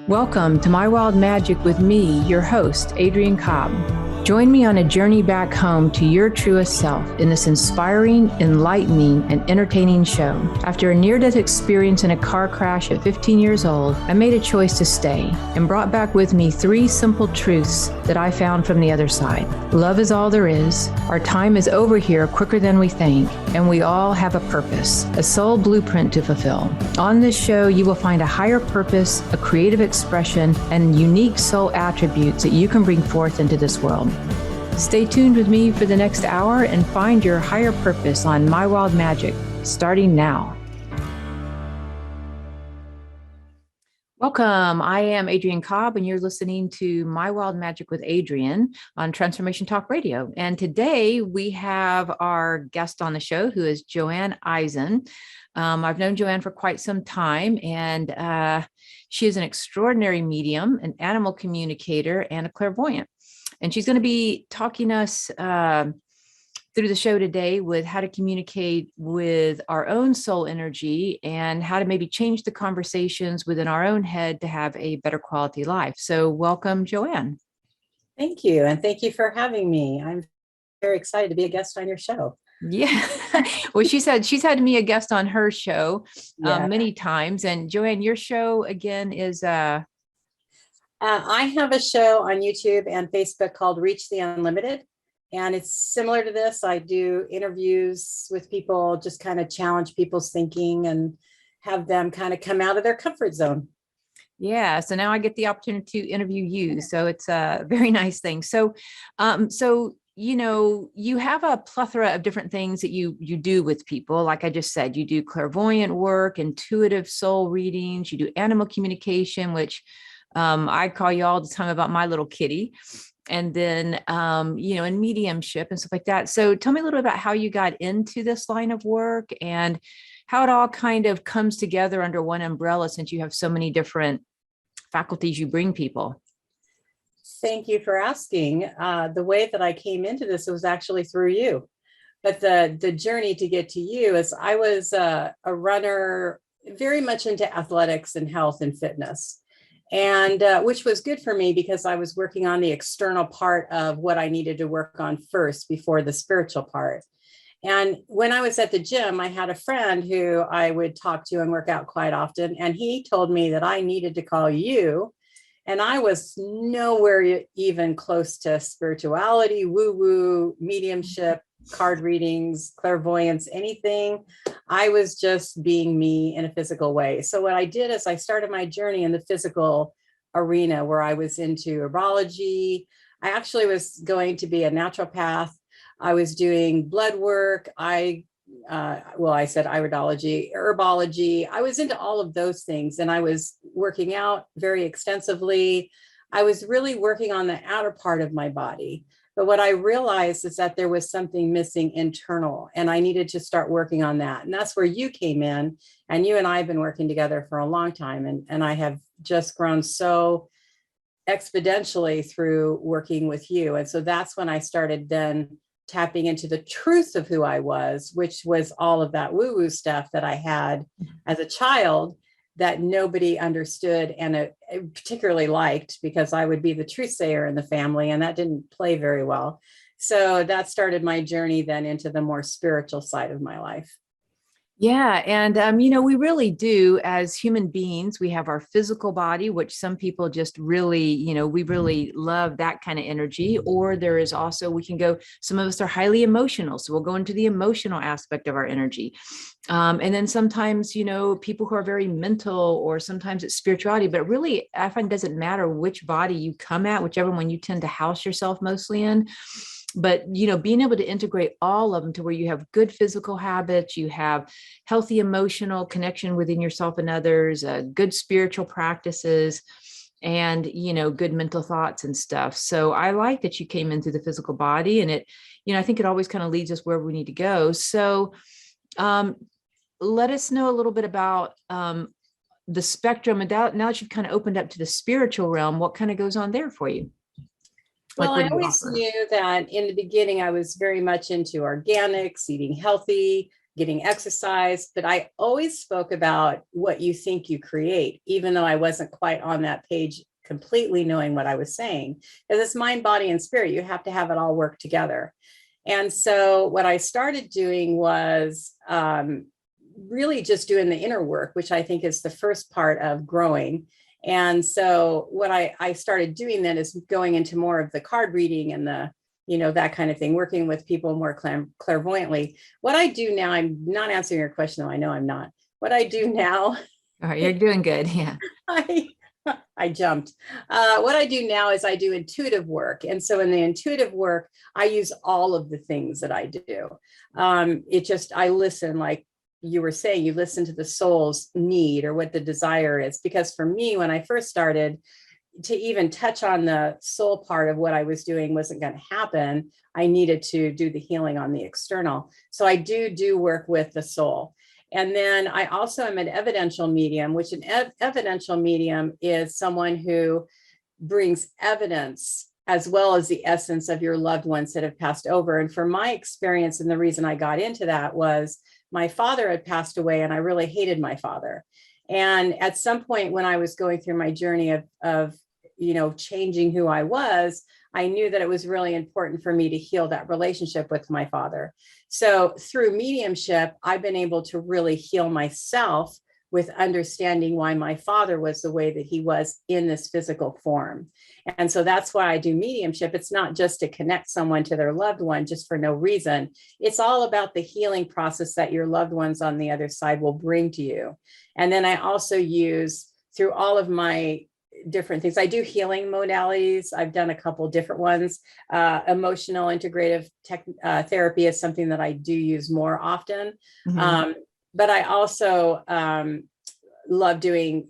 Welcome to My Wild Magic with me, your host, Adrienne Cobb. Join me on a journey back home to your truest self in this inspiring, enlightening, and entertaining show. After a near-death experience in a car crash at 15 years old, I made a choice to stay and brought back with me 3 simple truths that I found from the other side. Love is all there is. Our time is over here quicker than we think, and we all have a purpose, a soul blueprint to fulfill. On this show, you will find a higher purpose, a creative expression, and unique soul attributes that you can bring forth into this world. Stay tuned with me for the next hour and find your higher purpose on My Wild Magic, starting now. Welcome. I am Adrienne Cobb, and you're listening to My Wild Magic with Adrienne on Transformation Talk Radio. And today we have our guest on the show, who is Joanne Eisen. I've known Joanne for quite some time, and she is an extraordinary medium, an animal communicator, and a clairvoyant. And she's going to be talking us through the show today with how to communicate with our own soul energy and how to maybe change the conversations within our own head to have a better quality life. So welcome, Joanne. Thank you. And thank you for having me. I'm very excited to be a guest on your show. Yeah. Well, she's had me a guest on her show many times. And Joanne, your show again is... I have a show on YouTube and Facebook called Reach the Unlimited. And it's similar to this. I do interviews with people, just kind of challenge people's thinking and have them kind of come out of their comfort zone. Yeah. So now I get the opportunity to interview you. So it's a very nice thing. So, you know, you have a plethora of different things that you do with people. Like I just said, you do clairvoyant work, intuitive soul readings, you do animal communication, which I call you all the time about my little kitty. And then, and mediumship and stuff like that. So tell me a little bit about how you got into this line of work and how it all kind of comes together under one umbrella, since you have so many different faculties you bring people. Thank you for asking. The way that I came into this was actually through you. But the journey to get to you is I was a runner, very much into athletics and health and fitness. And which was good for me because I was working on the external part of what I needed to work on first before the spiritual part. And when I was at the gym, I had a friend who I would talk to and work out quite often. And he told me that I needed to call you. And I was nowhere even close to spirituality, woo-woo, mediumship, card readings, clairvoyance, anything. I was just being me in a physical way. So what I did is I started my journey in the physical arena where I was into herbology. I actually was going to be a naturopath. I was doing blood work. I said iridology, herbology. I was into all of those things, and I was working out very extensively. I was really working on the outer part of my body. But what I realized is that there was something missing internal, and I needed to start working on that. And that's where you came in, and you and I have been working together for a long time. And I have just grown so exponentially through working with you. And so that's when I started then tapping into the truth of who I was, which was all of that woo-woo stuff that I had as a child that nobody understood and particularly liked, because I would be the truth sayer in the family, and that didn't play very well. So that started my journey then into the more spiritual side of my life. Yeah. And, we really do, as human beings, we have our physical body, which some people just really, we really love that kind of energy. Or there is also, some of us are highly emotional. So we'll go into the emotional aspect of our energy. And then sometimes, people who are very mental, or sometimes it's spirituality, but really, I find it doesn't matter which body you come at, whichever one you tend to house yourself mostly in. But, being able to integrate all of them to where you have good physical habits, you have healthy emotional connection within yourself and others, good spiritual practices, and, good mental thoughts and stuff. So I like that you came in through the physical body, and it, I think it always kind of leads us where we need to go. So let us know a little bit about the spectrum. And now that you've kind of opened up to the spiritual realm, what kind of goes on there for you? Well, I always knew that in the beginning, I was very much into organics, eating healthy, getting exercise, but I always spoke about what you think you create, even though I wasn't quite on that page completely knowing what I was saying. Because it's mind, body, and spirit. You have to have it all work together. And so what I started doing was really just doing the inner work, which I think is the first part of growing. And so what I started doing then is going into more of the card reading and the, that kind of thing, working with people more clairvoyantly. What I do now, I'm not answering your question, though I know I'm not. What I do now. All right, you're doing good. Yeah. I jumped. What I do now is I do intuitive work. And so in the intuitive work, I use all of the things that I do. I listen, like you were saying, you listen to the soul's need or what the desire is. Because for me, when I first started, to even touch on the soul part of what I was doing wasn't going to happen. I needed to do the healing on the external. So I do work with the soul. And then I also am an evidential medium, which an evidential medium is someone who brings evidence as well as the essence of your loved ones that have passed over. And for my experience, and the reason I got into that was my father had passed away and I really hated my father. And at some point when I was going through my journey of changing who I was, I knew that it was really important for me to heal that relationship with my father. So through mediumship, I've been able to really heal myself with understanding why my father was the way that he was in this physical form. And so that's why I do mediumship. It's not just to connect someone to their loved one just for no reason. It's all about the healing process that your loved ones on the other side will bring to you. And then I also use, through all of my different things, I do healing modalities. I've done a couple different ones. Emotional integrative therapy is something that I do use more often. Mm-hmm. But I also love doing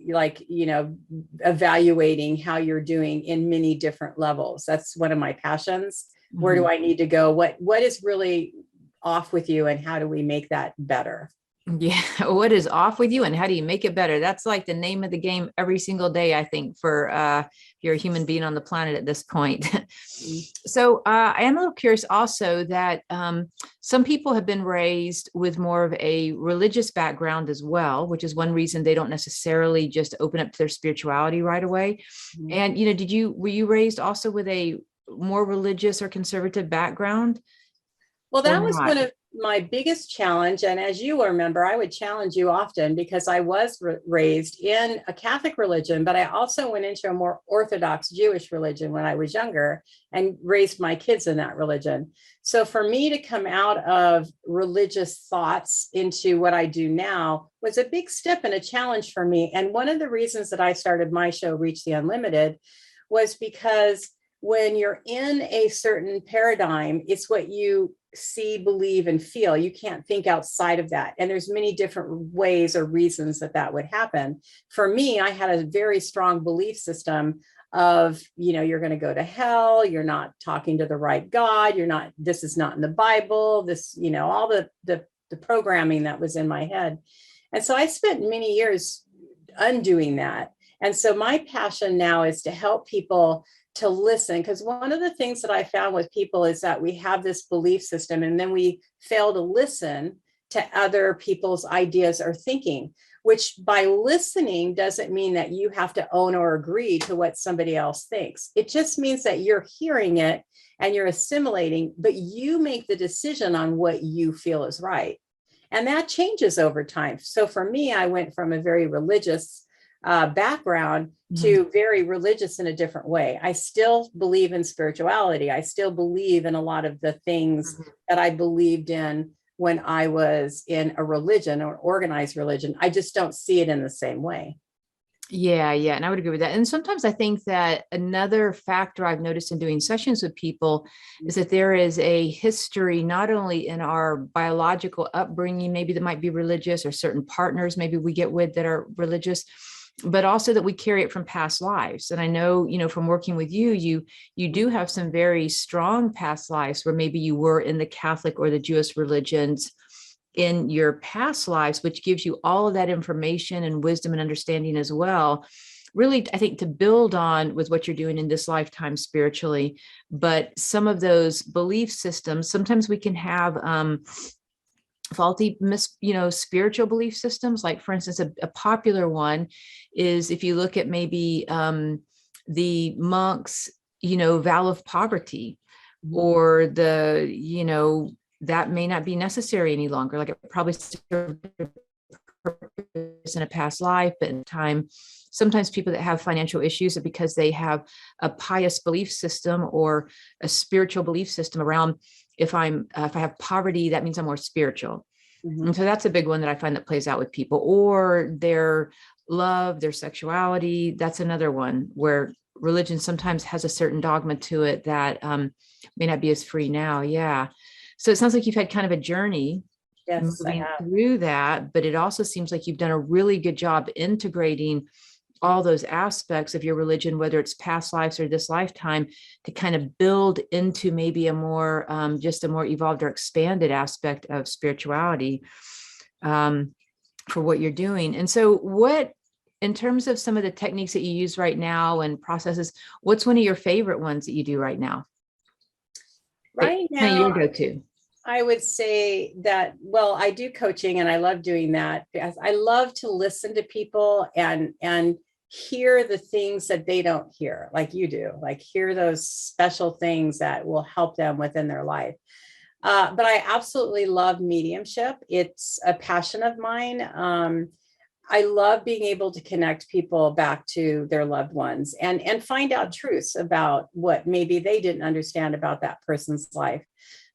evaluating how you're doing in many different levels. That's one of my passions. Mm-hmm. Where do I need to go? What is really off with you and how do we make that better? Yeah. What is off with you and how do you make it better? That's like the name of the game every single day, I think, for if you're a human being on the planet at this point. So I am a little curious also that some people have been raised with more of a religious background as well, which is one reason they don't necessarily just open up to their spirituality right away. Mm-hmm. And, were you raised also with a more religious or conservative background? Well, that was one of my biggest challenge. And as you remember, I would challenge you often because I was raised in a Catholic religion, but I also went into a more Orthodox Jewish religion when I was younger and raised my kids in that religion. So for me to come out of religious thoughts into what I do now was a big step and a challenge for me. And one of the reasons that I started my show, Reach the Unlimited, was because when you're in a certain paradigm, it's what you see, believe, and feel. You can't think outside of that. And there's many different ways or reasons that would happen. For me, I had a very strong belief system of, you're going to go to hell. You're not talking to the right God. This is not in the Bible. This, all the programming that was in my head. And so I spent many years undoing that. And so my passion now is to help people to listen, because one of the things that I found with people is that we have this belief system and then we fail to listen to other people's ideas or thinking, which by listening doesn't mean that you have to own or agree to what somebody else thinks. It just means that you're hearing it and you're assimilating, but you make the decision on what you feel is right. And that changes over time. So for me, I went from a very religious background to very religious in a different way. I still believe in spirituality. I still believe in a lot of the things that I believed in when I was in a religion or organized religion. I just don't see it in the same way. Yeah. And I would agree with that. And sometimes I think that another factor I've noticed in doing sessions with people is that there is a history, not only in our biological upbringing, maybe that might be religious, or certain partners maybe we get with that are religious, but also that we carry it from past lives. And I know, from working with you do have some very strong past lives where maybe you were in the Catholic or the Jewish religions in your past lives, which gives you all of that information and wisdom and understanding as well. Really, I think to build on with what you're doing in this lifetime spiritually, but some of those belief systems, sometimes we can have faulty, spiritual belief systems. Like, for instance, a popular one is, if you look at maybe the monks, vow of poverty, or that may not be necessary any longer. Like, it probably served a purpose in a past life, but in time, sometimes people that have financial issues are because they have a pious belief system or a spiritual belief system around, if I have poverty, that means I'm more spiritual. And so that's a big one that I find that plays out with people, or their love, their sexuality. That's another one where religion sometimes has a certain dogma to it that may not be as free now. Yeah. So it sounds like you've had kind of a journey moving through that, but it also seems like you've done a really good job integrating all those aspects of your religion, whether it's past lives or this lifetime, to kind of build into maybe a more just a more evolved or expanded aspect of spirituality for what you're doing. And so what, in terms of some of the techniques that you use right now and processes, what's one of your favorite ones that you do right now? Right now, your go-to? I would say that, well, I do coaching and I love doing that because I love to listen to people and hear the things that they don't hear, like you do, like hear those special things that will help them within their life. But I absolutely love mediumship. It's a passion of mine. I love being able to connect people back to their loved ones and find out truths about what maybe they didn't understand about that person's life.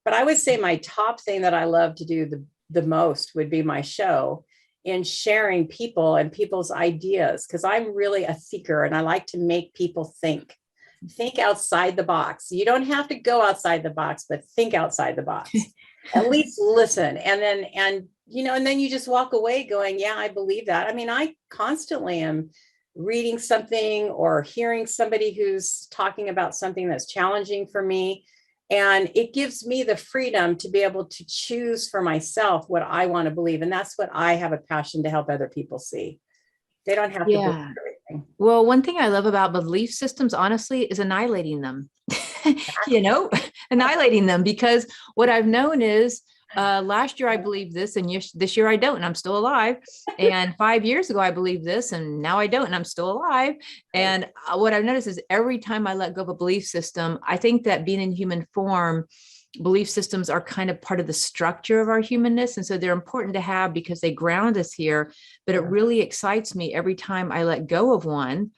But I would say my top thing that I love to do the most would be my show, in sharing people and people's ideas, because I'm really a thinker and I like to make people think outside the box. You don't have to go outside the box, but think outside the box. At least listen. And then you just walk away going, yeah, I believe that. I mean, I constantly am reading something or hearing somebody who's talking about something that's challenging for me. And it gives me the freedom to be able to choose for myself what I want to believe. And that's what I have a passion to help other people see. They don't have to believe everything. Well, one thing I love about belief systems, honestly, is annihilating them. Annihilating them, because what I've known is last year I believed this, and this year I don't, and I'm still alive. And 5 years ago I believed this, and now I don't, and I'm still alive. And what I've noticed is every time I let go of a belief system, I think that being in human form, belief systems are kind of part of the structure of our humanness. And so they're important to have because they ground us here. But it really excites me every time I let go of one,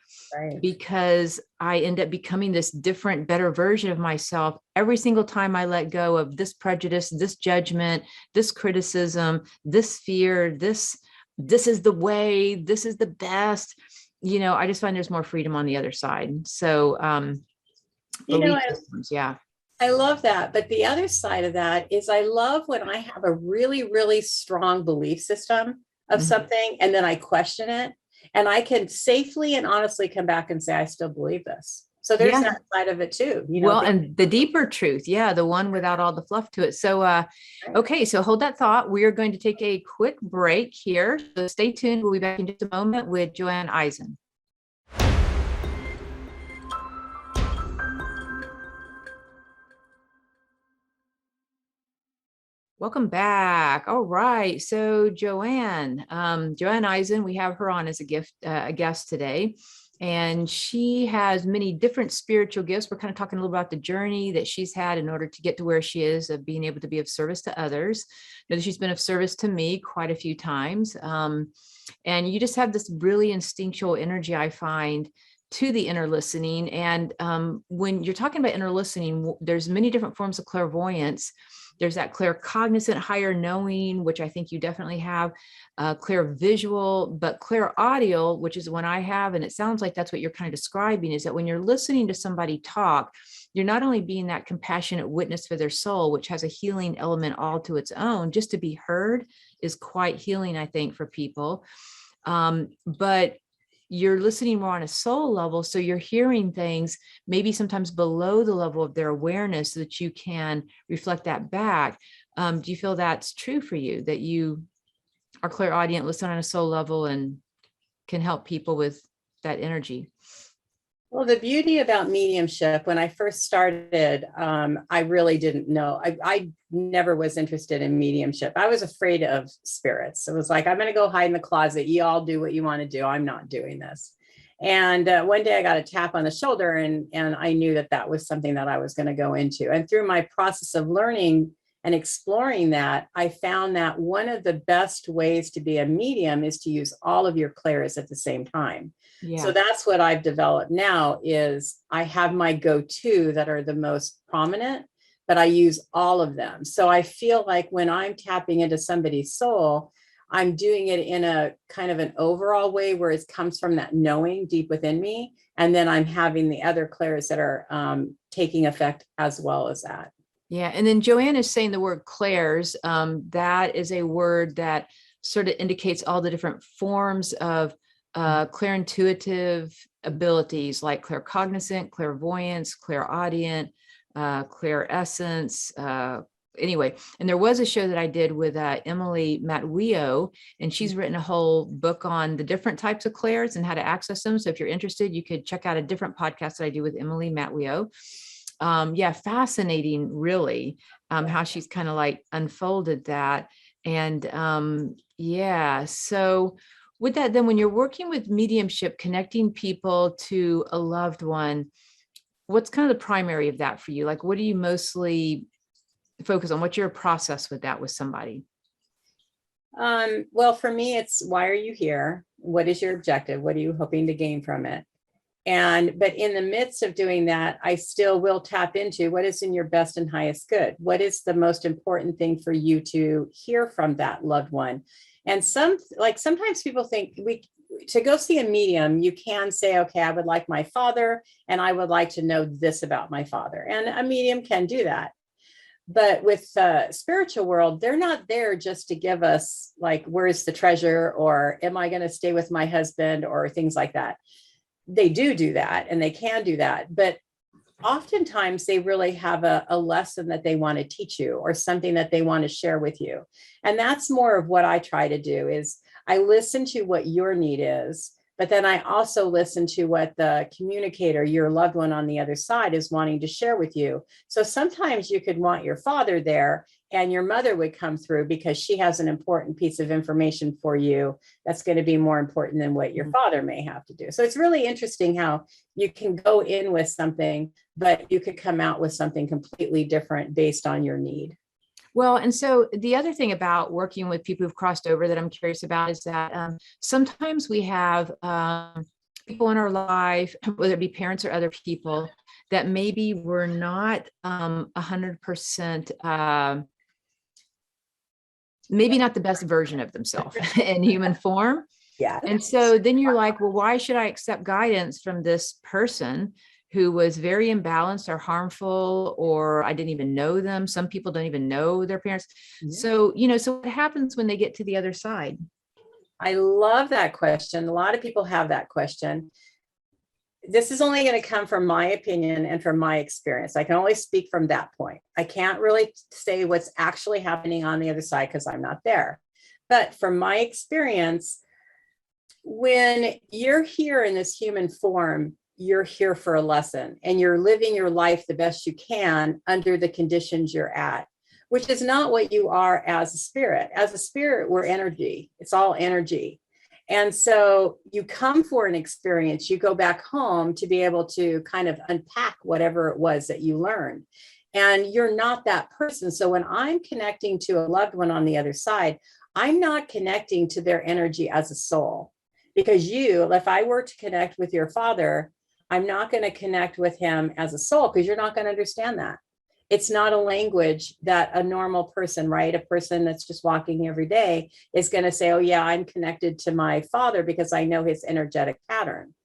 because I end up becoming this different, better version of myself every single time I let go of this prejudice, this judgment, this criticism, this fear, this is the way, this is the best. I just find there's more freedom on the other side. So belief systems, yeah. I love that. But the other side of that is I love when I have a really, really strong belief system of something, and then I question it, and I can safely and honestly come back and say, I still believe this. So there's that side of it too. Well, and the deeper truth. Yeah. The one without all the fluff to it. So, okay. So hold that thought. We are going to take a quick break here. So stay tuned. We'll be back in just a moment with Joanne Eisen. Welcome back. All right. So Joanne Eisen, we have her on as a guest today, and she has many different spiritual gifts. We're kind of talking a little about the journey that she's had in order to get to where she is, of being able to be of service to others. I know that she's been of service to me quite a few times. And you just have this really instinctual energy, I find, to the inner listening. And when you're talking about inner listening, there's many different forms of clairvoyance. There's that claircognizant, higher knowing, which I think you definitely have, clairvisual, but clairaudial, which is one I have. And it sounds like that's what you're kind of describing, is that when you're listening to somebody talk, you're not only being that compassionate witness for their soul, which has a healing element all to its own. Just to be heard is quite healing, I think, for people. But you're listening more on a soul level. So you're hearing things maybe sometimes below the level of their awareness, so that you can reflect that back. Do you feel that's true for you, that you are clairaudient, listen on a soul level, and can help people with that energy? Well, the beauty about mediumship, when I first started, I really didn't know. I never was interested in mediumship. I was afraid of spirits. It was like, I'm going to go hide in the closet. You all do what you want to do. I'm not doing this. And one day I got a tap on the shoulder, and I knew that that was something that I was going to go into. And through my process of learning and exploring that, I found that one of the best ways to be a medium is to use all of your clairs at the same time. So Yeah. that's what I've developed now is I have my go-to that are the most prominent, but I use all of them. So I feel like when I'm tapping into somebody's soul, I'm doing it in a kind of an overall way where it comes from that knowing deep within me. And then I'm having the other clairs that are taking effect as well as that. Yeah. And then Joanne is saying the word clairs. That is a word that sort of indicates all the different forms of clairintuitive abilities like claircognizant, clairvoyance, clairaudient, clairessence. Anyway, and there was a show that I did with Emily Matweo, and she's written a whole book on the different types of clairs and how to access them. So if you're interested, you could check out a different podcast that I do with Emily Matweo. Yeah, fascinating, really, how she's kind of like unfolded that. And yeah, so with that, then when you're working with mediumship, connecting people to a loved one, what's kind of the primary of that for you? Like, what do you mostly focus on? What's your process with that with somebody? Well, for me, it's why are you here? What is your objective? What are you hoping to gain from it? But in the midst of doing that, I still will tap into what is in your best and highest good. What is the most important thing for you to hear from that loved one? And sometimes people think to go see a medium, you can say, okay, I would like my father, and I would like to know this about my father. And a medium can do that. But with the spiritual world, they're not there just to give us like, where's the treasure, or am I going to stay with my husband, or things like that. They do that, and they can do that. But oftentimes they really have a lesson that they want to teach you, or something that they want to share with you. And that's more of what I try to do is I listen to what your need is, but then I also listen to what the communicator, your loved one on the other side, is wanting to share with you. So sometimes you could want your father there, and your mother would come through because she has an important piece of information for you that's going to be more important than what your father may have to do. So it's really interesting how you can go in with something, but you could come out with something completely different based on your need. Well, and so the other thing about working with people who've crossed over that I'm curious about is that sometimes we have people in our life, whether it be parents or other people, that maybe were not 100%, maybe not the best version of themselves in human form. Yeah. And so then you're like, well, why should I accept guidance from this person who was very imbalanced or harmful, or I didn't even know them? Some people don't even know their parents. Yeah. So, so what happens when they get to the other side? I love that question. A lot of people have that question. This is only going to come from my opinion and from my experience. I can only speak from that point. I can't really say what's actually happening on the other side because I'm not there. But from my experience, when you're here in this human form, you're here for a lesson, and you're living your life the best you can under the conditions you're at, which is not what you are as a spirit. As a spirit, we're energy. It's all energy. And so you come for an experience, you go back home to be able to kind of unpack whatever it was that you learned. And you're not that person. So when I'm connecting to a loved one on the other side, I'm not connecting to their energy as a soul. Because if I were to connect with your father, I'm not going to connect with him as a soul, because you're not going to understand that. It's not a language that a normal person, right? A person that's just walking every day is going to say, oh yeah, I'm connected to my father because I know his energetic pattern.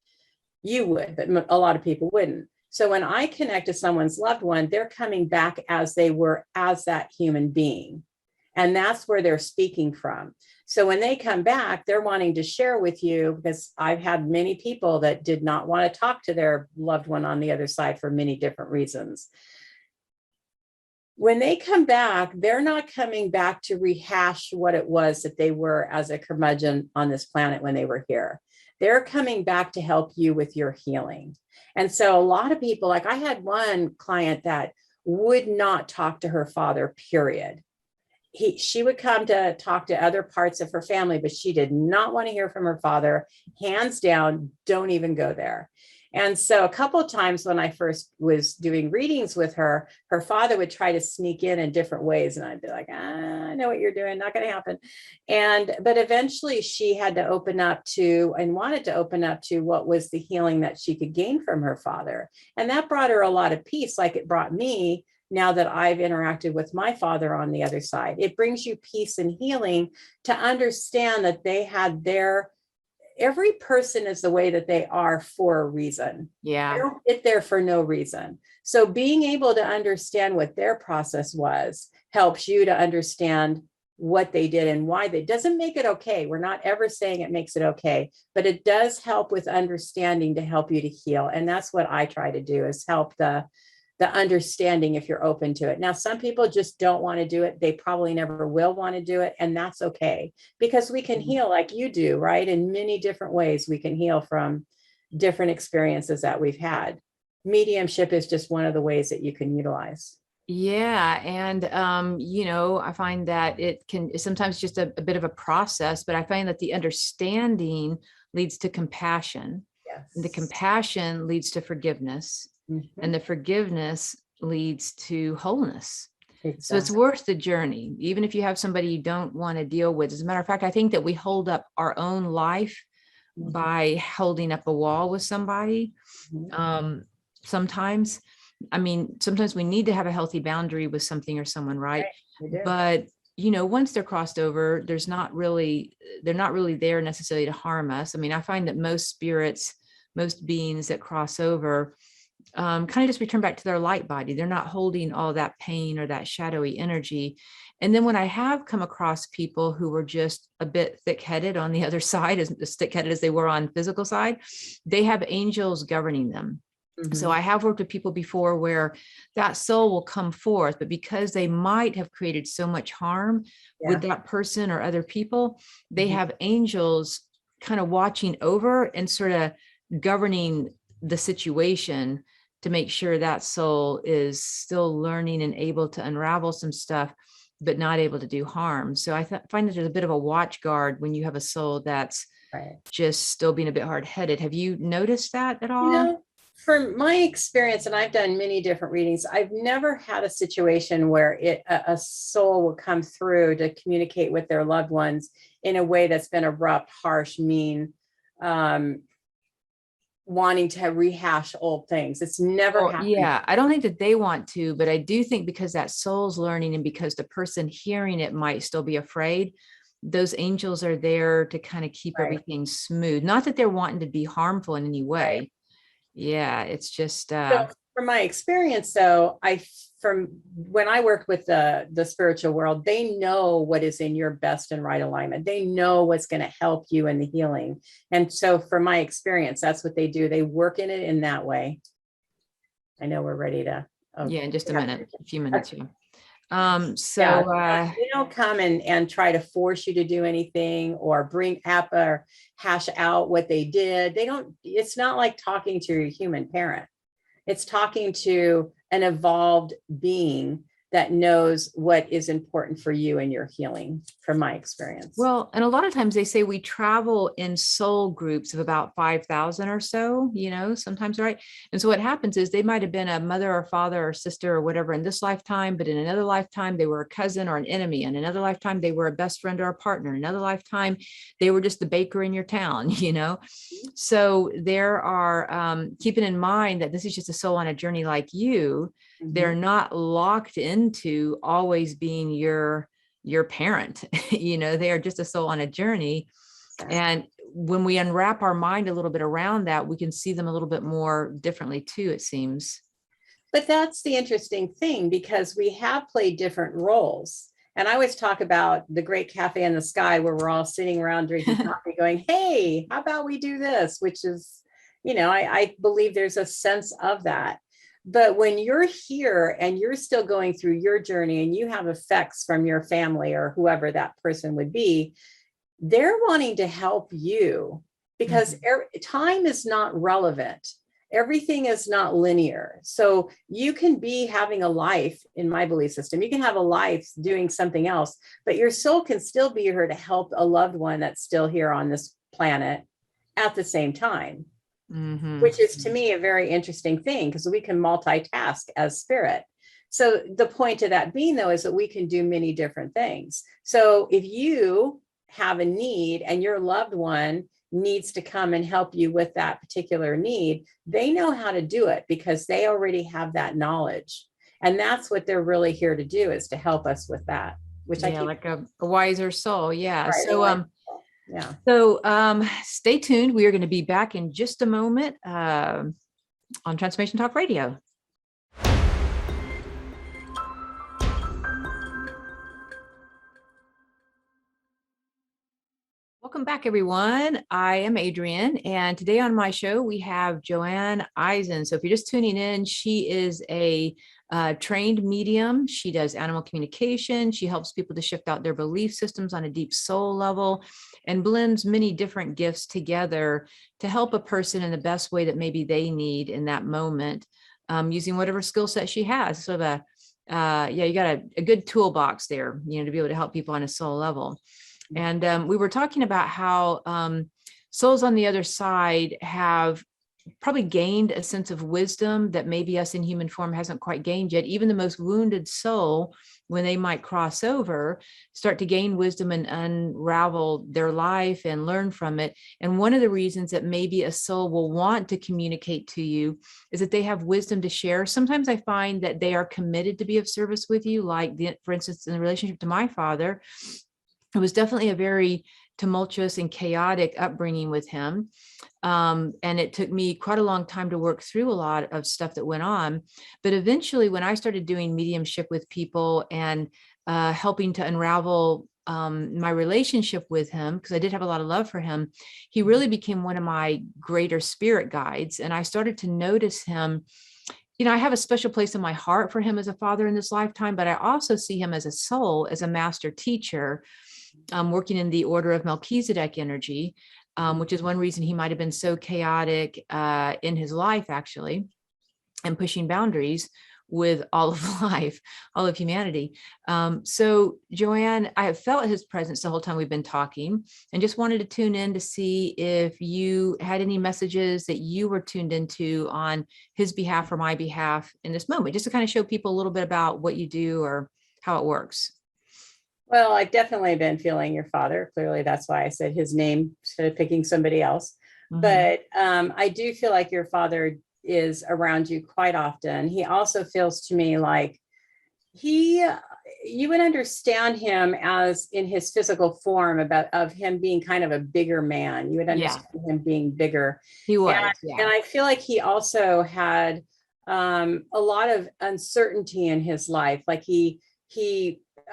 You would, but a lot of people wouldn't. So when I connect to someone's loved one, they're coming back as they were as that human being. And that's where they're speaking from. So when they come back, they're wanting to share with you, because I've had many people that did not want to talk to their loved one on the other side for many different reasons. When they come back, they're not coming back to rehash what it was that they were as a curmudgeon on this planet when they were here. They're coming back to help you with your healing. And so a lot of people, like I had one client that would not talk to her father, period. She would come to talk to other parts of her family, but she did not want to hear from her father. Hands down, don't even go there. And so a couple of times when I first was doing readings with her, her father would try to sneak in different ways. And I'd be like, I know what you're doing, not going to happen. But eventually she had to open up to and wanted to open up to what was the healing that she could gain from her father. And that brought her a lot of peace, like it brought me now that I've interacted with my father on the other side. It brings you peace and healing to understand that they had every person is the way that they are for a reason. Yeah. They don't get there for no reason. So being able to understand what their process was helps you to understand what they did and why they doesn't make it okay. We're not ever saying it makes it okay, but it does help with understanding to help you to heal. And that's what I try to do, is help the understanding if you're open to it. Now, some people just don't want to do it. They probably never will want to do it. And that's okay, because we can heal like you do, right? In many different ways, we can heal from different experiences that we've had. Mediumship is just one of the ways that you can utilize. Yeah. And, I find that it can sometimes just a bit of a process, but I find that the understanding leads to compassion. Yes. And the compassion leads to forgiveness. Mm-hmm. And the forgiveness leads to wholeness. Exactly. So it's worth the journey, even if you have somebody you don't want to deal with. As a matter of fact, I think that we hold up our own life by holding up a wall with somebody. Sometimes we need to have a healthy boundary with something or someone, right? But once they're crossed over, they're not really there necessarily to harm us. I mean, I find that most beings that cross over kind of just return back to their light body. They're not holding all that pain or that shadowy energy. And then when I have come across people who were just a bit thick-headed on the other side, as thick-headed as they were on physical side, they have angels governing them. Mm-hmm. So I have worked with people before where that soul will come forth, but because they might have created so much harm with that person or other people, they have angels kind of watching over and sort of governing the situation to make sure that soul is still learning and able to unravel some stuff, but not able to do harm. So I find that there's a bit of a watch guard when you have a soul that's just still being a bit hard-headed. Have you noticed that at all? From my experience, and I've done many different readings, I've never had a situation where a soul will come through to communicate with their loved ones in a way that's been abrupt, harsh, mean, wanting to rehash old things. It's never happened. Yeah, I don't think that they want to, but I do think because that soul's learning and because the person hearing it might still be afraid, those angels are there to kind of keep everything smooth. Not that they're wanting to be harmful in any way. Yeah, it's just so from my experience, though, from when I worked with the spiritual world, they know what is in your best and right alignment. They know what's going to help you in the healing. And so from my experience, that's what they do. They work in it in that way. I know we're ready to. In just a few minutes. Okay. So they don't come and try to force you to do anything or bring up or hash out what they did. It's not like talking to your human parent. It's talking to an evolved being that knows what is important for you and your healing, from my experience. Well, and a lot of times they say we travel in soul groups of about 5,000 or so, sometimes, right? And so what happens is they might have been a mother or father or sister or whatever in this lifetime, but in another lifetime, they were a cousin or an enemy. In another lifetime, they were a best friend or a partner. In another lifetime, they were just the baker in your town, So there are, keeping in mind that this is just a soul on a journey like you. They're not locked into always being your parent. They are just a soul on a journey. And when we unwrap our mind a little bit around that, we can see them a little bit more differently too, it seems. But that's the interesting thing, because we have played different roles. And I always talk about the great cafe in the sky where we're all sitting around drinking coffee going, hey, how about we do this? Which is, I believe there's a sense of that. But when you're here and you're still going through your journey and you have effects from your family or whoever that person would be, they're wanting to help you because time is not relevant. Everything is not linear. So you can be having a life, in my belief system, you can have a life doing something else, but your soul can still be here to help a loved one that's still here on this planet at the same time, which is to me a very interesting thing, because we can multitask as spirit. So the point of that being, though, is that we can do many different things. So if you have a need and your loved one needs to come and help you with that particular need, they know how to do it because they already have that knowledge. And that's what they're really here to do, is to help us with that, which I keep like a wiser soul. Yeah. right, So, yeah. So stay tuned. We are going to be back in just a moment on Transformation Talk Radio. Welcome back, everyone. I am Adrienne, and today on my show, we have Joanne Eisen. So if you're just tuning in, she is a trained medium. She does animal communication. She helps people to shift out their belief systems on a deep soul level and blends many different gifts together to help a person in the best way that maybe they need in that moment, using whatever skill set she has. Sort of you got a good toolbox there, to be able to help people on a soul level. And we were talking about how souls on the other side have probably gained a sense of wisdom that maybe us in human form hasn't quite gained yet. Even the most wounded soul, when they might cross over, start to gain wisdom and unravel their life and learn from it. And one of the reasons that maybe a soul will want to communicate to you is that they have wisdom to share. Sometimes I find that they are committed to be of service with you, like for instance, in the relationship to my father. It was definitely a very tumultuous and chaotic upbringing with him. And it took me quite a long time to work through a lot of stuff that went on. But eventually, when I started doing mediumship with people and helping to unravel my relationship with him, because I did have a lot of love for him, he really became one of my greater spirit guides. And I started to notice him. I have a special place in my heart for him as a father in this lifetime, but I also see him as a soul, as a master teacher, working in the order of Melchizedek energy, which is one reason he might have been so chaotic in his life, actually, and pushing boundaries with all of life, all of humanity. So Joanne, I have felt his presence the whole time we've been talking, and just wanted to tune in to see if you had any messages that you were tuned into on his behalf or my behalf in this moment, just to kind of show people a little bit about what you do or how it works. Well, I've definitely been feeling your father. Clearly, that's why I said his name instead of picking somebody else. Mm-hmm. But I do feel like your father is around you quite often. He also feels to me like you would understand him as in his physical form of him being kind of a bigger man. You would understand him being bigger. He was. And I feel like he also had a lot of uncertainty in his life. Like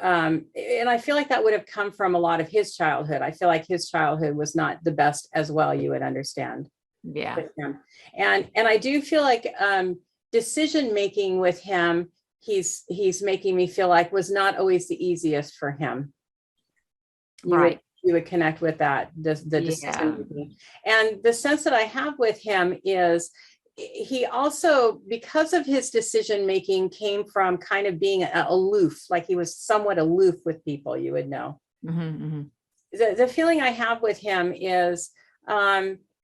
and I feel like that would have come from a lot of his childhood. I feel like his childhood was not the best as well, you would understand. Yeah. And I do feel like decision making with him, he's making me feel like was not always the easiest for him. You would connect with that, the decision making. And the sense that I have with him is he also, because of his decision making, came from kind of being aloof, like he was somewhat aloof with people, you would know. Mm-hmm. The feeling I have with him is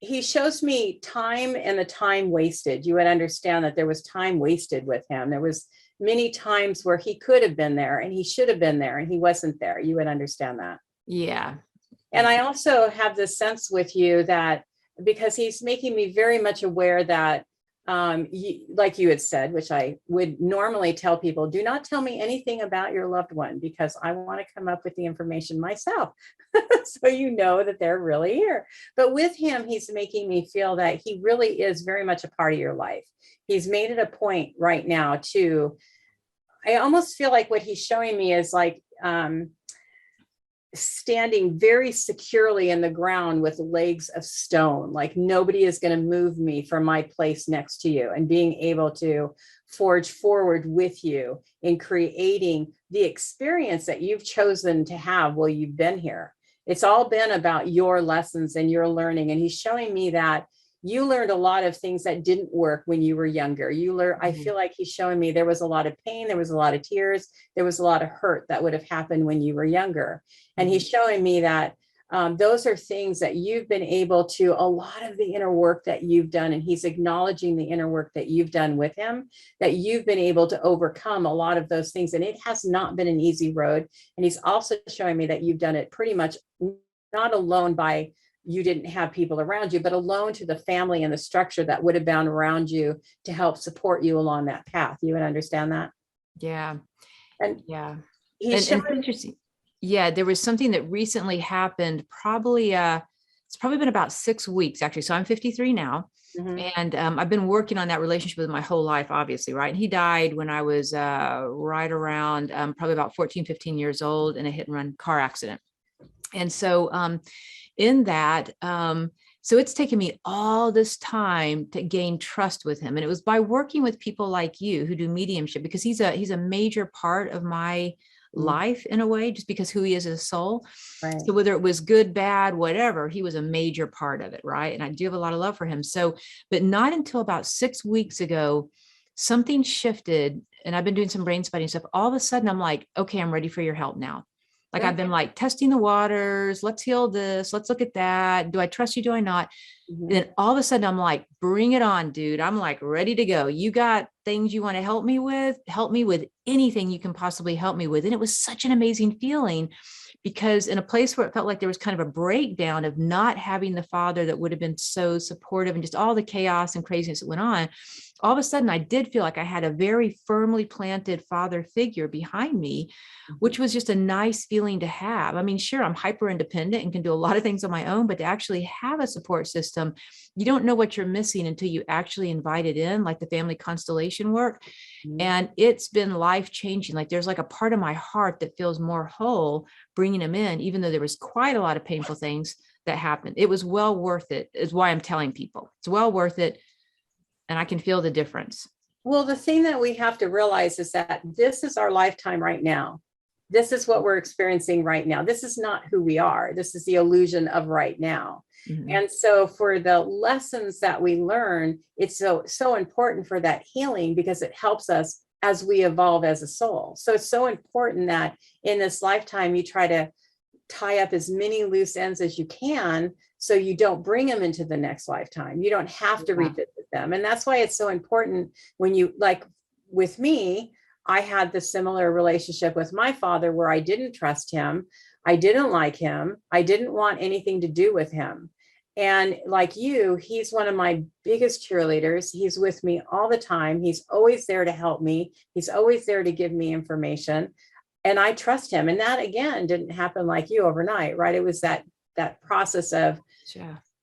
he shows me time and the time wasted. You would understand that there was time wasted with him. There was many times where he could have been there and he should have been there and he wasn't there. You would understand that. Yeah. And I also have this sense with you that because he's making me very much aware that like you had said, which I would normally tell people, do not tell me anything about your loved one because I want to come up with the information myself. So you know that they're really here. But with him, he's making me feel that he really is very much a part of your life. He's made it a point right now to, I almost feel like what he's showing me is like standing very securely in the ground with legs of stone, like nobody is going to move me from my place next to you, and being able to forge forward with you in creating the experience that you've chosen to have while you've been here. It's all been about your lessons and your learning. And he's showing me that you learned a lot of things that didn't work when you were younger. I feel like he's showing me there was a lot of pain, there was a lot of tears, there was a lot of hurt that would have happened when you were younger. And he's showing me that those are things that you've been able to, a lot of the inner work that you've done, and he's acknowledging the inner work that you've done with him, that you've been able to overcome a lot of those things. And it has not been an easy road. And he's also showing me that you've done it pretty much not alone by, you didn't have people around you, but alone to the family and the structure that would have been around you to help support you along that path. You would understand that? Yeah. And yeah. he's And it's interesting. Yeah. There was something that recently happened, probably, it's probably been about 6 weeks actually. So I'm 53 now. And I've been working on that relationship with my whole life, obviously. Right. And he died when I was right around probably about 14, 15 years old in a hit and run car accident. And so in that, so it's taken me all this time to gain trust with him. And it was by working with people like you who do mediumship, because he's a major part of my life in a way, just because who he is as a soul. Right. So whether it was good, bad, whatever, he was a major part of it. Right. And I do have a lot of love for him. So, but not until about 6 weeks ago, something shifted, and I've been doing some brain spotting stuff. All of a sudden I'm like, okay, I'm ready for your help now. Like I've been like testing the waters. Let's heal this. Let's look at that. Do I trust you? Do I not? Then all of a sudden I'm like, bring it on, dude. I'm like ready to go. You got things you want to help me with? Help me with anything you can possibly help me with. And it was such an amazing feeling, because in a place where it felt like there was kind of a breakdown of not having the father that would have been so supportive and just all the chaos and craziness that went on, all of a sudden I did feel like I had a very firmly planted father figure behind me, which was just a nice feeling to have. I mean, sure, I'm hyper independent and can do a lot of things on my own, but to actually have a support system, you don't know what you're missing until you actually invite it in, like the family constellation work. And it's been life-changing. Like there's like a part of my heart that feels more whole bringing him in, even though there was quite a lot of painful things that happened. It was well worth it, is why I'm telling people it's well worth it. And I can feel the difference. Well, the thing that we have to realize is that this is our lifetime right now. This is what we're experiencing right now. This is not who we are. This is the illusion of right now. And so for the lessons that we learn, it's so important for that healing, because it helps us as we evolve as a soul. So it's so important that in this lifetime, you try to tie up as many loose ends as you can, so you don't bring them into the next lifetime. You don't have to revisit them. And that's why it's so important when you, like with me, I had the similar relationship with my father where I didn't trust him. I didn't like him. I didn't want anything to do with him. And like you, he's one of my biggest cheerleaders. He's with me all the time. He's always there to help me. He's always there to give me information. And I trust him. And that, again, didn't happen like you overnight, right? It was that process of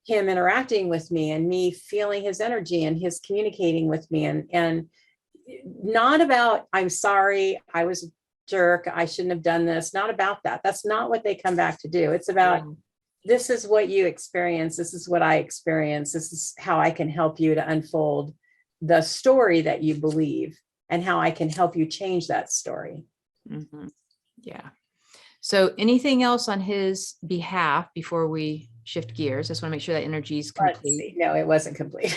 him interacting with me and me feeling his energy and his communicating with me, and not about, I'm sorry, I was a jerk, I shouldn't have done this. Not about that. That's not what they come back to do. It's about, this is what you experience. This is what I experience. This is how I can help you to unfold the story that you believe, and how I can help you change that story. Yeah. So anything else on his behalf before we shift gears? Just want to make sure that energy is complete. No, it wasn't complete.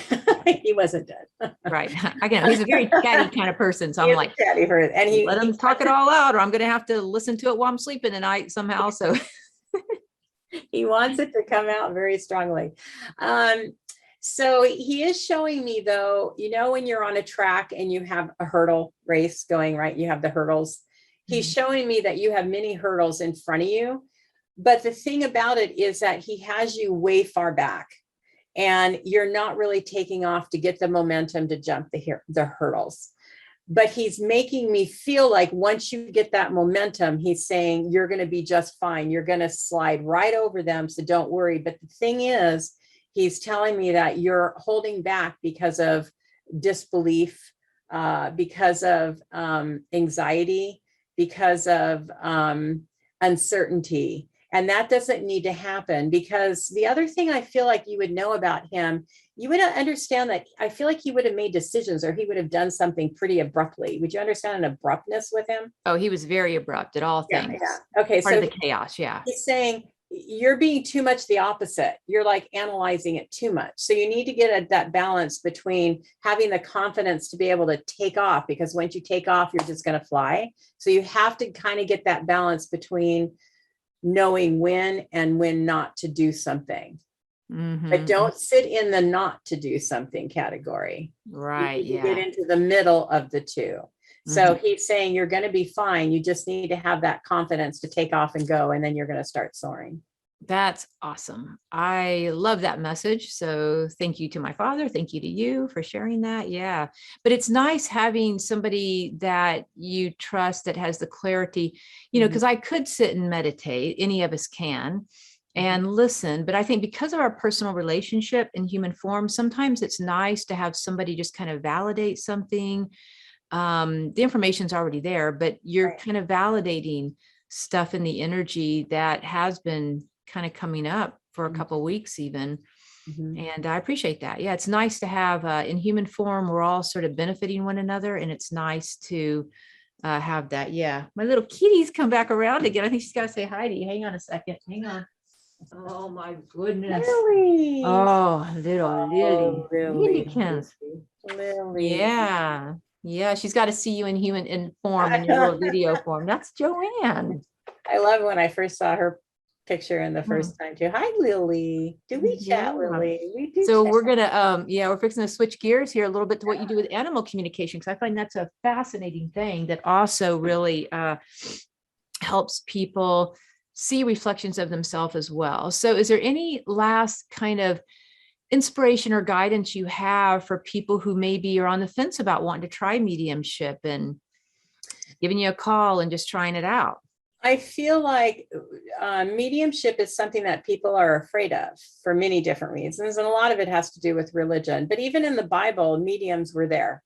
He wasn't done. Right. Again, he's a very chatty kind of person. So I'm like, chatty for it. And let him talk it all out, or I'm going to have to listen to it while I'm sleeping tonight somehow. So he wants it to come out very strongly. So he is showing me, though, when you're on a track and you have a hurdle race going, right? You have the hurdles. He's showing me that you have many hurdles in front of you. But the thing about it is that he has you way far back, and you're not really taking off to get the momentum to jump the hurdles. But he's making me feel like once you get that momentum, he's saying you're going to be just fine. You're going to slide right over them. So don't worry. But the thing is, he's telling me that you're holding back because of disbelief, because of anxiety, because of uncertainty. And that doesn't need to happen, because the other thing I feel like you would know about him, you would understand that I feel like he would have made decisions, or he would have done something pretty abruptly. Would you understand an abruptness with him? Oh, he was very abrupt at all things. Yeah. Okay. Part of the chaos. Yeah. He's saying you're being too much the opposite. You're like analyzing it too much. So you need to get that balance between having the confidence to be able to take off, because once you take off, you're just going to fly. So you have to kind of get that balance between knowing when and when not to do something. But don't sit in the not to do something category. Right. You get into the middle of the two. So he's saying you're going to be fine. You just need to have that confidence to take off and go, and then you're going to start soaring. That's awesome. I love that message. So thank you to my father. Thank you to you for sharing that. Yeah. But it's nice having somebody that you trust that has the clarity, because I could sit and meditate. Any of us can. And listen, but I think because of our personal relationship in human form, sometimes it's nice to have somebody just kind of validate something. The information's already there, but you're kind of validating stuff in the energy that has been kind of coming up for a couple of weeks even. And I appreciate that. Yeah, it's nice to have in human form, we're all sort of benefiting one another, and it's nice to have that. Yeah, my little kitty's come back around again. I think she's got to say hi to you. Hang on a second. Hang on. Oh my goodness. Lily. Oh, little Lily. Lily. Lillykins. Lily. Yeah. Yeah. She's got to see you in human in form, in your little video form. That's Joanne. I love when I first saw her picture in the first time too. Hi, Lily. Do we chat, Lily? We do. So chat. we're gonna we're fixing to switch gears here a little bit to what you do with animal communication, because I find that's a fascinating thing that also really helps people see reflections of themselves as well. So is there any last kind of inspiration or guidance you have for people who maybe are on the fence about wanting to try mediumship and giving you a call and just trying it out? I feel like mediumship is something that people are afraid of for many different reasons. And a lot of it has to do with religion. But even in the Bible, mediums were there.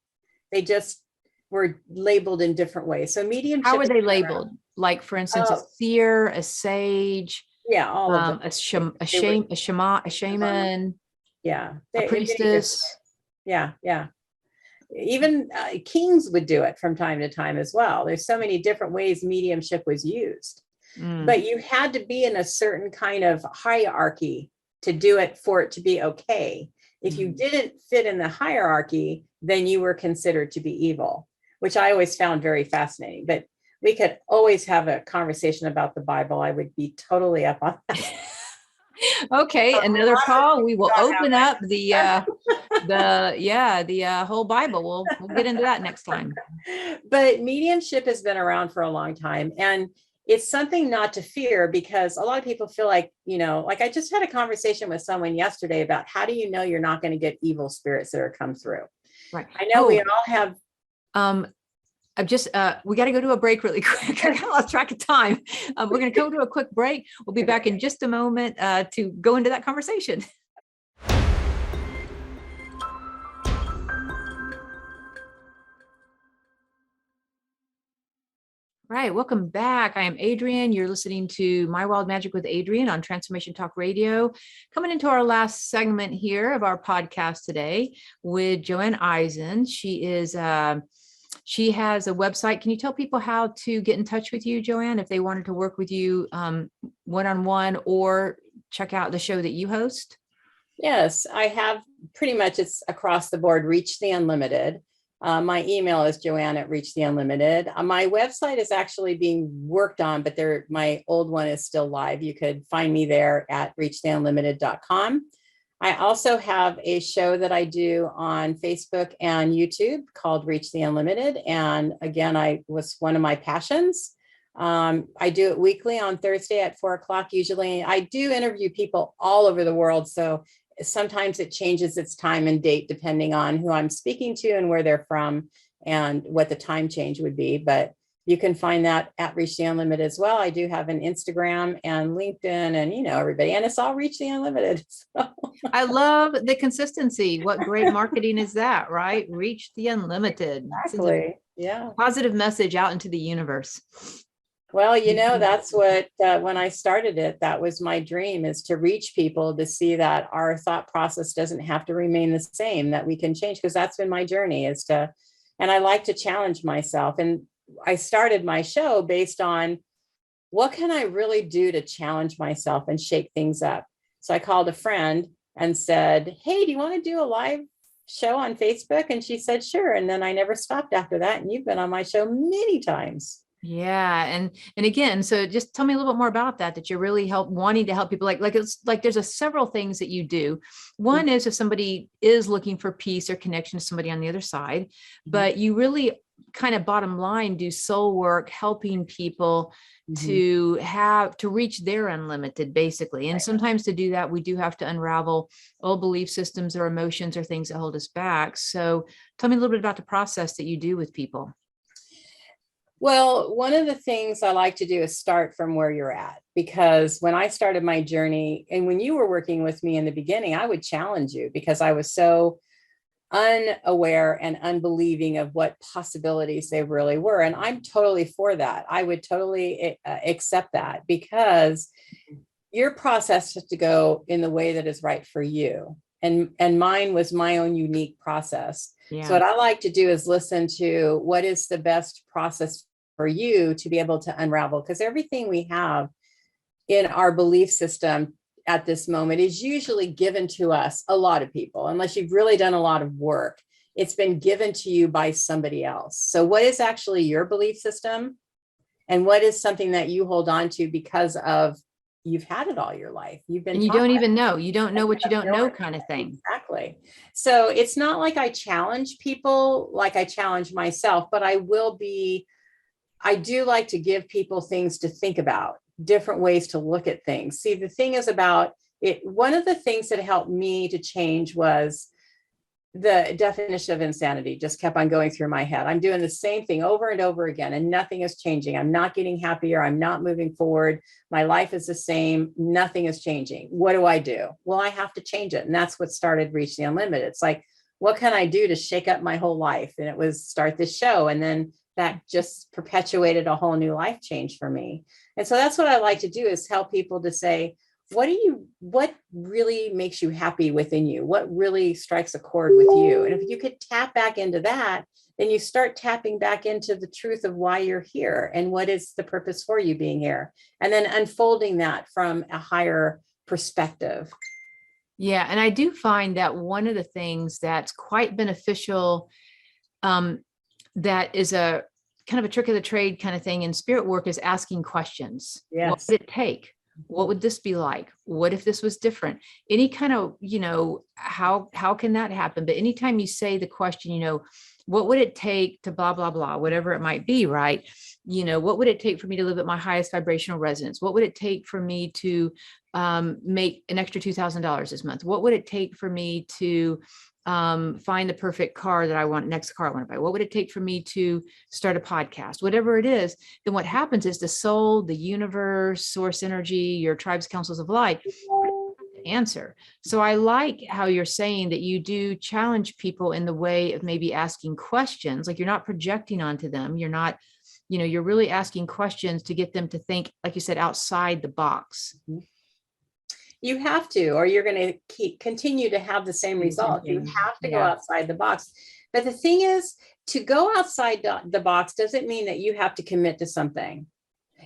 They just were labeled in different ways. So mediumship. How were they labeled? Like, for instance, a seer, a sage, all of them. a shaman, a priestess. Yeah. Even kings would do it from time to time as well. There's so many different ways mediumship was used, but you had to be in a certain kind of hierarchy to do it for it to be okay. If you didn't fit in the hierarchy, then you were considered to be evil, which I always found very fascinating. But we could always have a conversation about the Bible. I would be totally up on that. Okay, another call. We will open up the whole Bible. We'll get into that next time. But mediumship has been around for a long time, and it's something not to fear, because a lot of people feel like, like I just had a conversation with someone yesterday about how do you know you're not going to get evil spirits that are come through. Right. I know we all have. I've just, we got to go to a break really quick. I got lost track of time. We're going to go to a quick break. We'll be back in just a moment to go into that conversation. Right. Welcome back. I am Adrienne. You're listening to My Wild Magic with Adrienne on Transformation Talk Radio. Coming into our last segment here of our podcast today with Joanne Eisen. She has a website. Can you tell people how to get in touch with you, Joanne, if they wanted to work with you one-on-one or check out the show that you host? Yes, I have pretty much, it's across the board, Reach the Unlimited. My email is Joanne@ReachTheUnlimited. My website is actually being worked on, but my old one is still live. You could find me there at reachtheunlimited.com. I also have a show that I do on Facebook and YouTube called Reach the Unlimited. And again, I was one of my passions. I do it weekly on Thursday at 4:00 usually. I do interview people all over the world. So sometimes it changes its time and date depending on who I'm speaking to and where they're from and what the time change would be. But you can find that at Reach the Unlimited as well. I do have an Instagram and LinkedIn and, everybody, and it's all Reach the Unlimited. So. I love the consistency. What great marketing is that, right? Reach the Unlimited. Exactly. Yeah. Positive message out into the universe. Well, that's what, when I started it, that was my dream, is to reach people to see that our thought process doesn't have to remain the same, that we can change, because that's been my journey and I like to challenge myself. And I started my show based on what can I really do to challenge myself and shake things up? So I called a friend and said, hey, do you want to do a live show on Facebook? And she said, sure. And then I never stopped after that. And you've been on my show many times. Yeah. And again, so just tell me a little bit more about that you're really wanting to help people. Like it's like there's several things that you do. One is if somebody is looking for peace or connection to somebody on the other side, but you really kind of bottom line do soul work, helping people to reach their unlimited, basically. And sometimes to do that, we do have to unravel old belief systems or emotions or things that hold us back. So tell me a little bit about the process that you do with people. Well, one of the things I like to do is start from where you're at, because when I started my journey and when you were working with me in the beginning, I would challenge you because I was so unaware and unbelieving of what possibilities they really were. And I'm totally for that. I would totally accept that, because your process has to go in the way that is right for you. And mine was my own unique process. Yeah. So what I like to do is listen to what is the best process for you to be able to unravel, because everything we have in our belief system at this moment is usually given to us, a lot of people, unless you've really done a lot of work, it's been given to you by somebody else. So what is actually your belief system, and what is something that you hold on to because of you've had it all your life. You've been, and you don't even know, you don't know what you don't know, kind of thing. Exactly. So it's not like I challenge people like I challenge myself, but I do like to give people things to think about, different ways to look at things. See, the thing is about it. One of the things that helped me to change was the definition of insanity just kept on going through my head. I'm doing the same thing over and over again, and nothing is changing. I'm not getting happier. I'm not moving forward. My life is the same. Nothing is changing. What do I do? Well, I have to change it. And that's what started Reach the Unlimited. It's like, what can I do to shake up my whole life? And it was start this show. And then that just perpetuated a whole new life change for me. And so that's what I like to do, is help people to say, what really makes you happy within you? What really strikes a chord with you? And if you could tap back into that, then you start tapping back into the truth of why you're here and what is the purpose for you being here. And then unfolding that from a higher perspective. Yeah. And I do find that one of the things that's quite beneficial, that is a kind of a trick of the trade kind of thing in spirit work, is asking questions. Yes. What would it take? What would this be like? What if this was different? Any kind of, how can that happen? But anytime you say the question, what would it take to blah, blah, blah, whatever it might be, right? What would it take for me to live at my highest vibrational resonance? What would it take for me to make an extra $2,000 this month? What would it take for me to find the perfect car that I want, next car I want to buy? What would it take for me to start a podcast? Whatever it is, then what happens is the soul, the universe, source energy, your tribes, councils of light answer. So I like how you're saying that you do challenge people in the way of maybe asking questions, like you're not projecting onto them. You're not, you're really asking questions to get them to think, like you said, outside the box. You have to, or you're going to continue to have the same result. You have to go outside the box. But the thing is, to go outside the box doesn't mean that you have to commit to something.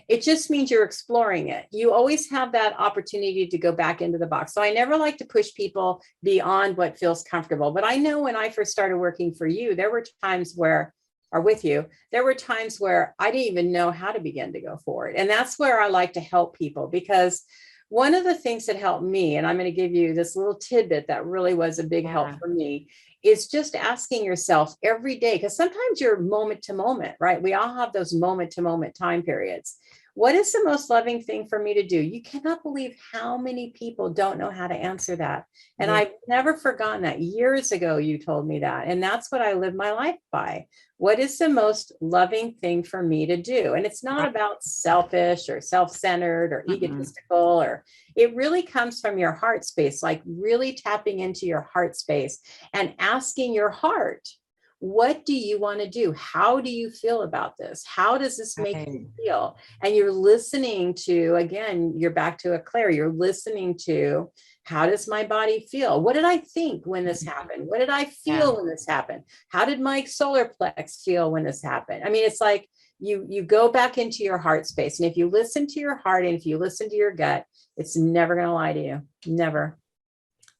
It just means you're exploring it. You always have that opportunity to go back into the box. So I never like to push people beyond what feels comfortable. But I know when I first started working for you, there were times where, or with you, there were times where I didn't even know how to begin to go forward. And that's where I like to help people, because one of the things that helped me, and I'm going to give you this little tidbit that really was a big help for me, is just asking yourself every day, because sometimes you're moment to moment, right? We all have those moment to moment time periods. What is the most loving thing for me to do? You cannot believe how many people don't know how to answer that. And I've never forgotten that. Years ago, you told me that. And that's what I live my life by. What is the most loving thing for me to do? And it's not about selfish or self-centered or egotistical, or it really comes from your heart space, like really tapping into your heart space and asking your heart, what do you want to do? How do you feel about this? How does this make you feel? And you're listening to, again, you're back to a clair, you're listening to How does my body feel? What did I think when this happened? What did I feel when this happened? How did my solar plex feel when this happened? I mean, it's like you go back into your heart space. And if you listen to your heart and if you listen to your gut, it's never going to lie to you. Never.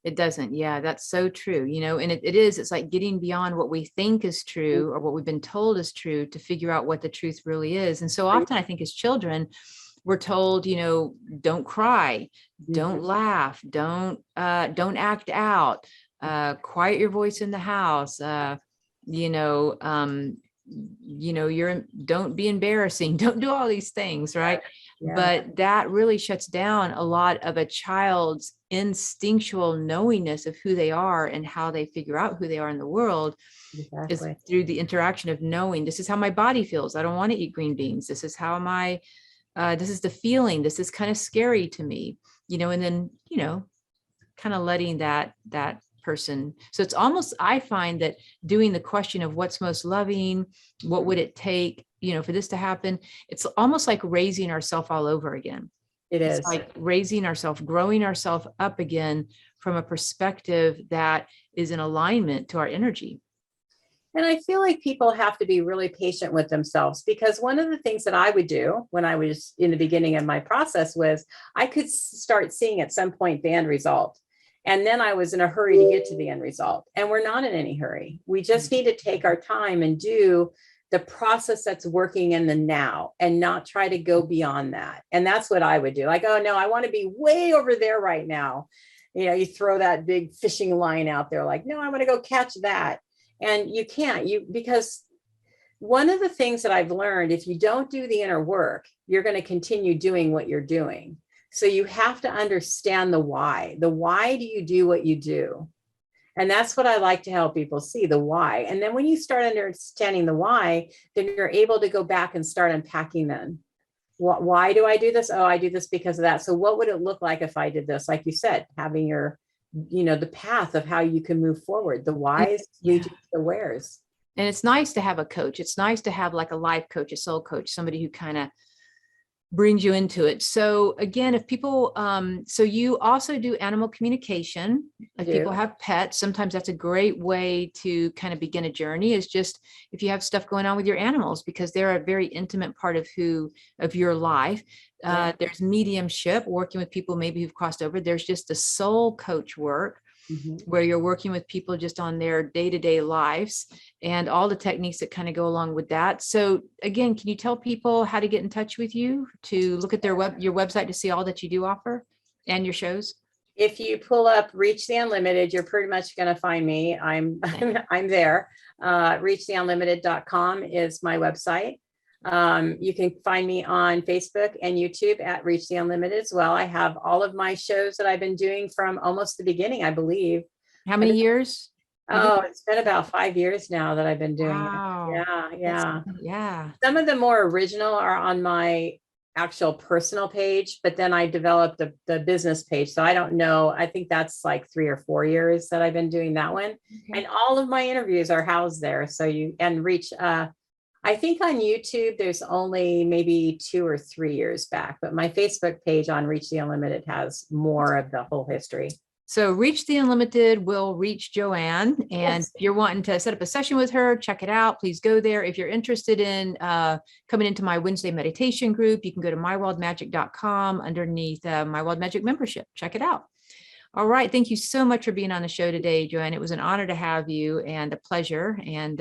It doesn't. Yeah, that's so true. And it's like getting beyond what we think is true or what we've been told is true to figure out what the truth really is. And so often I think as children, we're told, don't cry, don't laugh, don't act out, quiet your voice in the house, don't be embarrassing, don't do all these things, right? Yeah. But that really shuts down a lot of a child's instinctual knowingness of who they are and how they figure out who they are in the world. Exactly. Is through the interaction of knowing, this is how my body feels. I don't want to eat green beans. This is how this is the feeling. This is kind of scary to me, and then, kind of letting that person. So it's almost, I find that doing the question of what's most loving, what would it take, for this to happen? It's almost like raising ourselves all over again. It's like raising ourselves, growing ourselves up again from a perspective that is in alignment to our energy. And I feel like people have to be really patient with themselves, because one of the things that I would do when I was in the beginning of my process was I could start seeing at some point the end result. And then I was in a hurry to get to the end result. And we're not in any hurry. We just need to take our time and do the process that's working in the now and not try to go beyond that. And that's what I would do. Like, oh no, I want to be way over there right now. You throw that big fishing line out there like, no, I want to go catch that. And you can't, because one of the things that I've learned, if you don't do the inner work, you're going to continue doing what you're doing. So you have to understand the why. The why do you do what you do? And that's what I like to help people see, the why. And then when you start understanding the why, then you're able to go back and start unpacking them. Why do I do this? Oh, I do this because of that. So what would it look like if I did this? Like you said, having your the path of how you can move forward, the whys lead to the wheres. And it's nice to have a coach. It's nice to have like a life coach, a soul coach, somebody who kind of brings you into it. So again, if people, so you also do animal communication. If people have pets, sometimes that's a great way to kind of begin a journey, is just if you have stuff going on with your animals, because they're a very intimate part of your life. There's mediumship, working with people maybe who've crossed over. There's just the soul coach work, where you're working with people just on their day-to-day lives and all the techniques that kind of go along with that. So again, can you tell people how to get in touch with you, to look at your website to see all that you do offer and your shows? If you pull up Reach the Unlimited, you're pretty much going to find me. I'm there. reachtheunlimited.com is my website. You can find me on Facebook and YouTube at Reach the Unlimited as well. I have all of my shows that I've been doing from almost the beginning, I believe. How many years? Oh, it's been about 5 years now that I've been doing it. Yeah. Some of the more original are on my actual personal page, but then I developed the business page. So I don't know. I think that's like 3 or 4 years that I've been doing that one. And all of my interviews are housed there. So you can reach, I think on YouTube, there's only maybe 2 or 3 years back, but my Facebook page on Reach the Unlimited has more of the whole history. So Reach the Unlimited will reach Joanne. And if you're wanting to set up a session with her, check it out. Please go there. If you're interested in coming into my Wednesday meditation group, you can go to mywildmagic.com underneath My Wild Magic membership. Check it out. All right. Thank you so much for being on the show today, Joanne. It was an honor to have you and a pleasure. And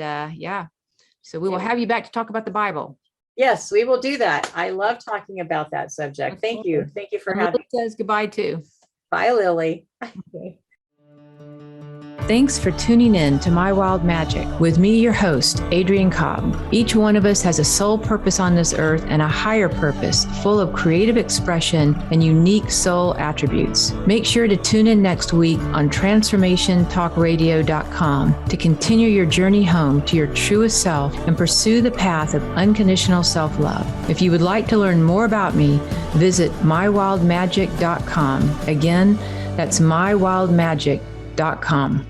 so we will have you back to talk about the Bible. Yes, we will do that. I love talking about that subject. Thank you. Thank you for having me. Says goodbye too. Bye, Lily. Okay. Thanks for tuning in to My Wild Magic with me, your host, Adrienne Cobb. Each one of us has a soul purpose on this earth and a higher purpose full of creative expression and unique soul attributes. Make sure to tune in next week on transformationtalkradio.com to continue your journey home to your truest self and pursue the path of unconditional self-love. If you would like to learn more about me, visit mywildmagic.com. Again, that's mywildmagic.com.